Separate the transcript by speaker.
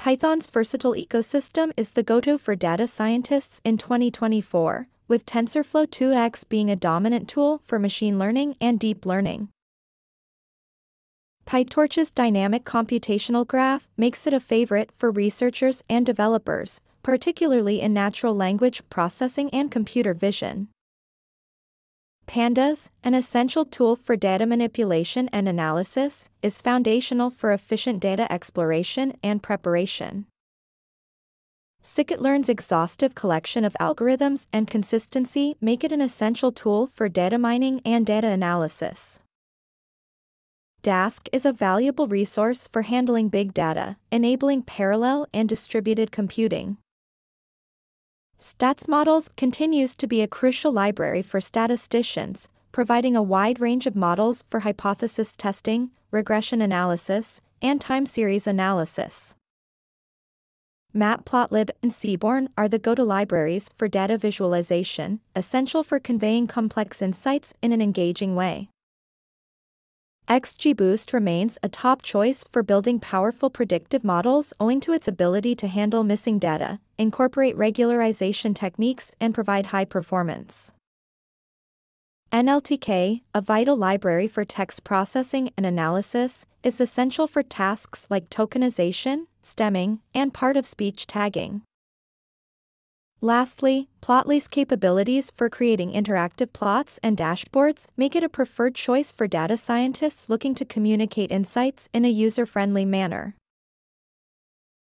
Speaker 1: Python's versatile ecosystem is the go-to for data scientists in 2024, with TensorFlow 2x being a dominant tool for machine learning and deep learning. PyTorch's dynamic computational graph makes it a favorite for researchers and developers, particularly in natural language processing and computer vision. Pandas, an essential tool for data manipulation and analysis, is foundational for efficient data exploration and preparation. Scikit-learn's exhaustive collection of algorithms and consistency make it an essential tool for data mining and data analysis. Dask is a valuable resource for handling big data, enabling parallel and distributed computing. StatsModels continues to be a crucial library for statisticians, providing a wide range of models for hypothesis testing, regression analysis, and time series analysis. Matplotlib and Seaborn are the go-to libraries for data visualization, essential for conveying complex insights in an engaging way. XGBoost remains a top choice for building powerful predictive models owing to its ability to handle missing data, incorporate regularization techniques, and provide high performance. NLTK, a vital library for text processing and analysis, is essential for tasks like tokenization, stemming, and part-of-speech tagging. Lastly, Plotly's capabilities for creating interactive plots and dashboards make it a preferred choice for data scientists looking to communicate insights in a user-friendly manner.